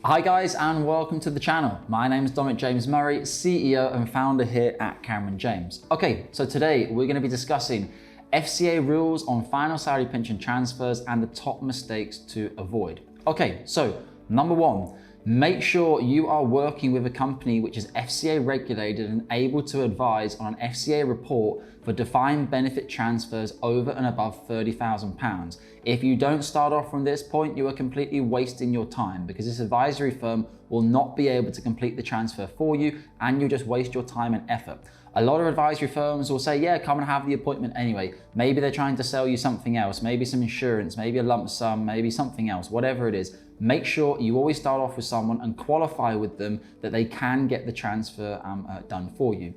Hi guys, and welcome to the channel. My name is Dominic James Murray, CEO and founder here at Cameron James. Okay, so today we're going to be discussing FCA rules on final salary pension transfers and the top mistakes to avoid. Okay, so number one, make sure you are working with a company which is FCA regulated and able to advise on an FCA report for defined benefit transfers over and above £30,000. If you don't start off from this point, you are completely wasting your time because this advisory firm will not be able to complete the transfer for you and you'll just waste your time and effort. A lot of advisory firms will say, yeah, come and have the appointment anyway. Maybe they're trying to sell you something else, maybe some insurance, maybe a lump sum, maybe something else, whatever it is. Make sure you always start off with someone and qualify with them that they can get the transfer done for you.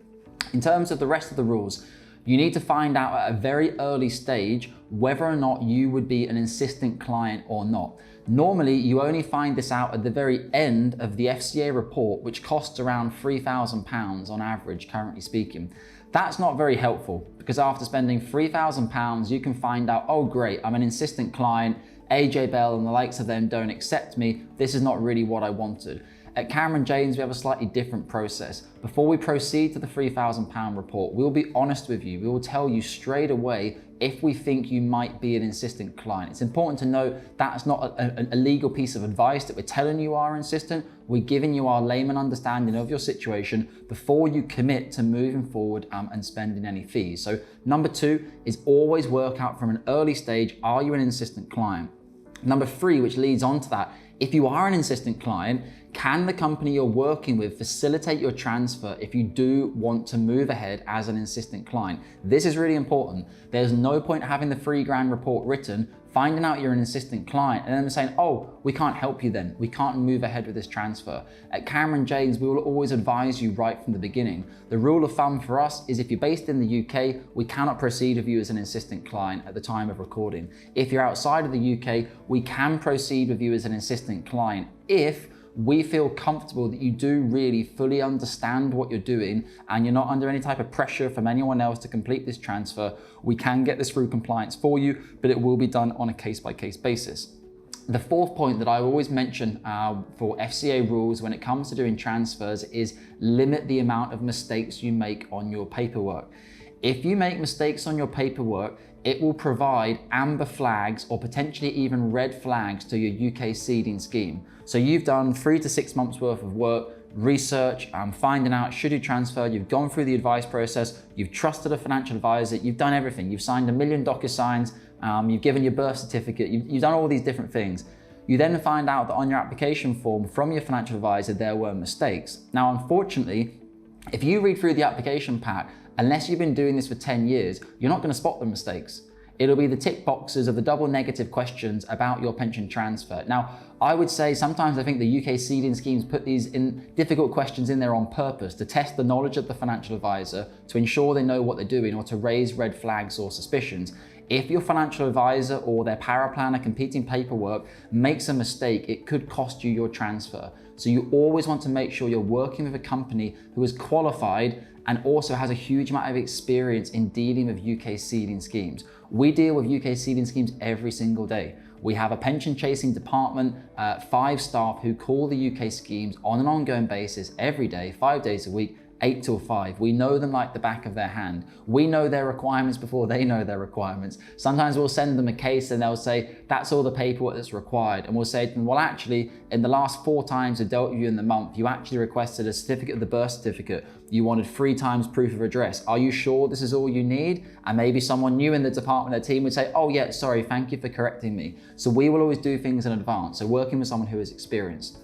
In terms of the rest of the rules, you need to find out at a very early stage whether or not you would be an insistent client or not. Normally, you only find this out at the very end of the FCA report, which costs around £3,000 on average, currently speaking. That's not very helpful because after spending £3,000, you can find out, oh great, I'm an insistent client, AJ Bell and the likes of them don't accept me, this is not really what I wanted. At Cameron James, we have a slightly different process. Before we proceed to the £3,000 report, we'll be honest with you. We will tell you straight away if we think you might be an insistent client. It's important to know that's not a legal piece of advice that we're telling you are insistent. We're giving you our layman understanding of your situation before you commit to moving forward and spending any fees. So number two is always work out from an early stage, are you an insistent client? Number three, which leads on to that, if you are an insistent client, can the company you're working with facilitate your transfer if you do want to move ahead as an insistent client? This is really important. There's no point having the £3,000 report written, finding out you're an insistent client, and then saying, oh, we can't help you then. We can't move ahead with this transfer. At Cameron James, we will always advise you right from the beginning. The rule of thumb for us is if you're based in the UK, we cannot proceed with you as an insistent client at the time of recording. If you're outside of the UK, we can proceed with you as an insistent client if we feel comfortable that you do really fully understand what you're doing and you're not under any type of pressure from anyone else to complete this transfer. We can get this through compliance for you, but it will be done on a case-by-case basis. The fourth point that I always mention for FCA rules when it comes to doing transfers is limit the amount of mistakes you make on your paperwork. If you make mistakes on your paperwork, it will provide amber flags or potentially even red flags to your UK ceding scheme. So you've done 3 to 6 months worth of work, research, finding out should you transfer, you've gone through the advice process, you've trusted a financial advisor, you've done everything. You've signed 1 million DocuSigns, you've given your birth certificate, you've done all these different things. You then find out that on your application form from your financial advisor, there were mistakes. Now, unfortunately, if you read through the application pack, unless you've been doing this for 10 years, you're not going to spot the mistakes. It'll be the tick boxes of the double negative questions about your pension transfer. Now, I would say sometimes I think the UK ceding schemes put these difficult questions in there on purpose to test the knowledge of the financial advisor, to ensure they know what they're doing or to raise red flags or suspicions. If your financial advisor or their paraplanner competing paperwork makes a mistake, it could cost you your transfer. So you always want to make sure you're working with a company who is qualified and also has a huge amount of experience in dealing with UK ceding schemes. We deal with UK ceding schemes every single day. We have a pension chasing department, 5 staff who call the UK schemes on an ongoing basis every day, 5 days a week, 8 till 5. We know them like the back of their hand. We know their requirements before they know their requirements. Sometimes we'll send them a case and they'll say, that's all the paperwork that's required. And we'll say to them, well, actually, in the last 4 times I dealt with you in the month, you actually requested a certificate of the birth certificate. You wanted 3 times proof of address. Are you sure this is all you need? And maybe someone new in the department or team would say, oh yeah, sorry, thank you for correcting me. So we will always do things in advance. So working with someone who is experienced.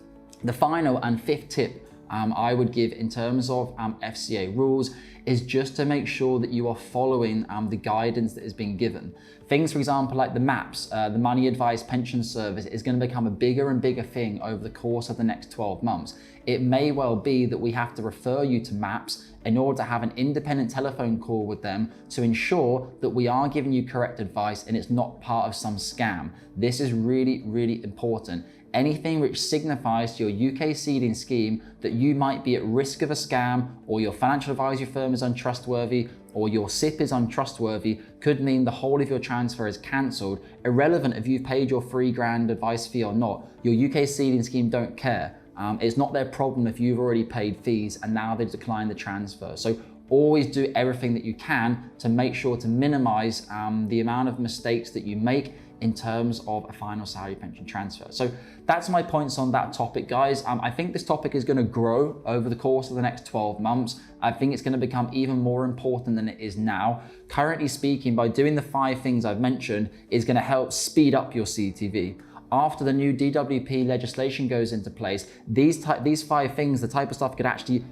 The final and 5th tip I would give in terms of FCA rules is just to make sure that you are following the guidance that is being given. Things, for example, like the MAPS, the Money Advice Pension Service, is going to become a bigger and bigger thing over the course of the next 12 months. It may well be that we have to refer you to MAPS in order to have an independent telephone call with them to ensure that we are giving you correct advice and it's not part of some scam. This is really, really important. anything which signifies to your UK ceding scheme that you might be at risk of a scam, or your financial advisory firm is untrustworthy, or your SIP is untrustworthy, could mean the whole of your transfer is cancelled. Irrelevant if you've paid your £3,000 advice fee or not, your UK ceding scheme don't care. It's not their problem if you've already paid fees and now they've declined the transfer. So always do everything that you can to make sure to minimize the amount of mistakes that you make in terms of a final salary pension transfer. So that's my points on that topic, guys. I think this topic is going to grow over the course of the next 12 months. I think it's going to become even more important than it is now. Currently speaking, by doing the 5 things I've mentioned is going to help speed up your CETV. After the new DWP legislation goes into place, these 5 things, the type of stuff could actually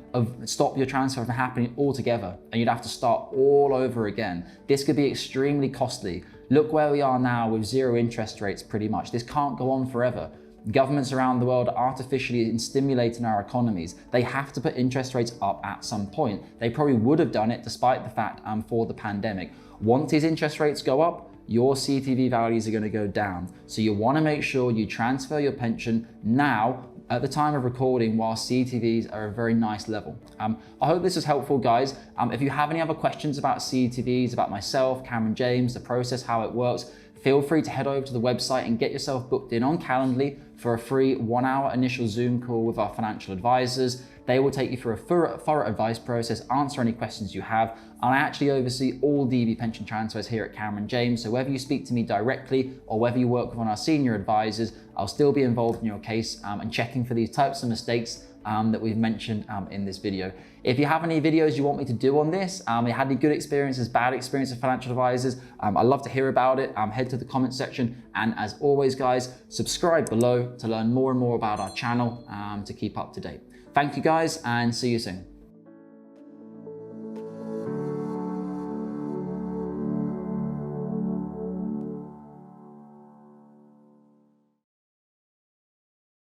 stop your transfer from happening altogether, and you'd have to start all over again. This could be extremely costly. Look where we are now with 0 interest rates pretty much. This can't go on forever. Governments around the world are artificially stimulating our economies. They have to put interest rates up at some point. They probably would have done it despite the fact for the pandemic. Once these interest rates go up, your CETV values are going to go down. So you want to make sure you transfer your pension now at the time of recording while CETVs are a very nice level. I hope this is helpful, guys. If you have any other questions about CETVs, about myself, Cameron James, the process, how it works, feel free to head over to the website and get yourself booked in on Calendly for a free 1-hour initial Zoom call with our financial advisors. They will take you through a thorough advice process, answer any questions you have, and I actually oversee all DB pension transfers here at Cameron James. So whether you speak to me directly or whether you work with one of our senior advisors, I'll still be involved in your case and checking for these types of mistakes that we've mentioned in this video. If you have any videos you want me to do on this, you had any good experiences, bad experiences with financial advisors, I'd love to hear about it. Head to the comment section. And as always, guys, subscribe below to learn more and more about our channel to keep up to date. Thank you, guys, and see you soon.